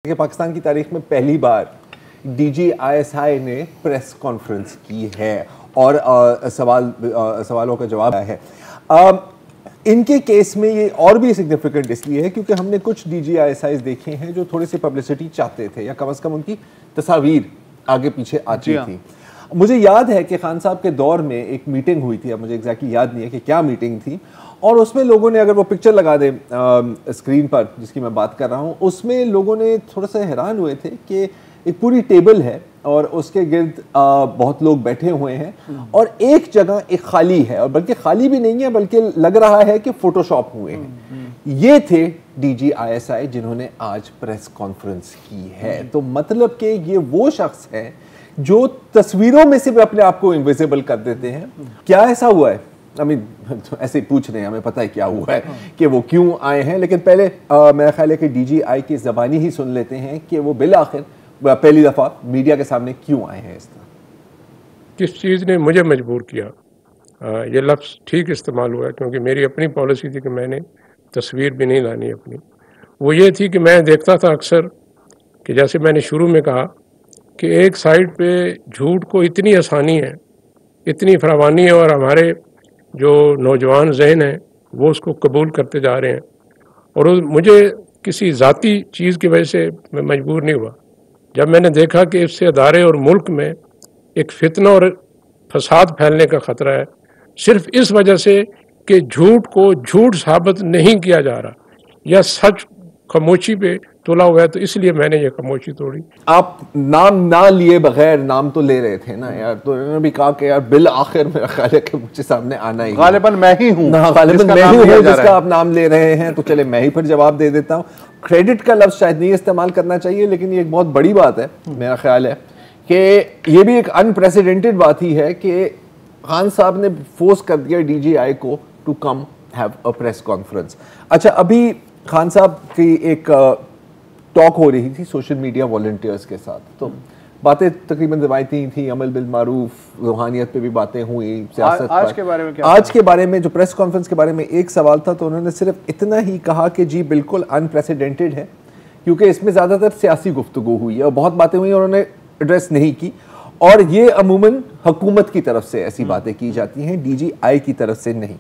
कि पाकिस्तान की तारीख में पहली बार DGISI ने प्रेस कॉन्फ्रेंस की है और सवालों का जवाब है। इनके केस में ये और भी सिग्निफिकेंट इसलिए है क्योंकि हमने कुछ DGISI देखे हैं जो थोड़ी सी पब्लिसिटी चाहते थे या कम से कम उनकी तस्वीर आगे पीछे आती थी। मुझे याद है कि खान साहब के दौर में एक मीटिंग हुई थी, अब मुझे एग्जैक्टली याद नहीं है कि क्या मीटिंग थी, और उसमें लोगों ने, अगर वो पिक्चर लगा दे स्क्रीन पर जिसकी मैं बात कर रहा हूँ, उसमें लोगों ने थोड़ा सा हैरान हुए थे कि एक पूरी टेबल है और उसके गिर्द बहुत लोग बैठे हुए हैं और एक जगह एक खाली है, और बल्कि खाली भी नहीं है बल्कि लग रहा है कि फोटोशॉप हुए हैं। ये थे DGISI जिन्होंने आज प्रेस कॉन्फ्रेंस की है। तो मतलब कि ये वो शख्स है जो तस्वीरों में से भी अपने आप को इनविजिबल कर देते हैं। क्या ऐसा हुआ है? ऐसे ही पूछ रहे हैं, हमें पता है क्या हुआ है कि वो क्यों आए हैं, लेकिन पहले मेरा ख्याल है कि DGI की ज़बानी ही सुन लेते हैं कि वो बिल आखिर पहली दफ़ा मीडिया के सामने क्यों आए हैं। इस तरह किस चीज़ ने मुझे मजबूर किया, ये लफ्ज़ ठीक इस्तेमाल हुआ है क्योंकि मेरी अपनी पॉलिसी थी कि मैंने तस्वीर भी नहीं लानी अपनी। वो ये थी कि मैं देखता था अक्सर कि जैसे मैंने शुरू में कहा कि एक साइड पे झूठ को इतनी आसानी है, इतनी फरावानी है, और हमारे जो नौजवान जहन हैं वो उसको कबूल करते जा रहे हैं, और मुझे किसी ज़ाती चीज़ की वजह से मैं मजबूर नहीं हुआ। जब मैंने देखा कि इससे अदारे और मुल्क में एक फितना और फसाद फैलने का ख़तरा है, सिर्फ इस वजह से कि झूठ को झूठ साबित नहीं किया जा रहा या सच खामोशी पे तुला हुआ है, तो इसलिए मैंने ये खामोशी तोड़ी। आप नाम ना लिए बगैर, नाम तो ले रहे थे ना यार, तो इन्होंने भी कहा कि यार बिल आखिर मेरा ख्याल है कि मुझे सामने आना ही, गालिबन मैं ही हूँ ना, गालिबन मैं ही हूँ जिसका आप नाम ले रहे हैं, तो चले मैं ही फिर जवाब दे देता हूँ। क्रेडिट का लफ्ज़ शायद नहीं इस्तेमाल करना चाहिए, लेकिन ये एक बहुत बड़ी बात है। मेरा ख्याल है कि ये भी एक अनप्रेसिडेंटेड बात ही है कि खान साहब ने फोर्स कर दिया DGI को to come have a press conference. अच्छा, अभी खान साहब की एक टॉक हो रही थी सोशल मीडिया वॉलंटियर्स के साथ, तो बातें तकरीबन रिवायती थी, अमल बिल मारूफ, रूहानियत पे भी बातें हुई, सियासत पर। आज के बारे में क्या? आज के बारे में, जो प्रेस कॉन्फ्रेंस के बारे में एक सवाल था, तो उन्होंने सिर्फ इतना ही कहा कि जी बिल्कुल अनप्रेसिडेंटेड है क्योंकि इसमें ज़्यादातर सियासी गुफ्तगू हुई है और बहुत बातें हुई, उन्होंने एड्रेस नहीं की, और ये अमूमन हुकूमत की तरफ से ऐसी बातें की जाती हैं, DGI की तरफ से नहीं।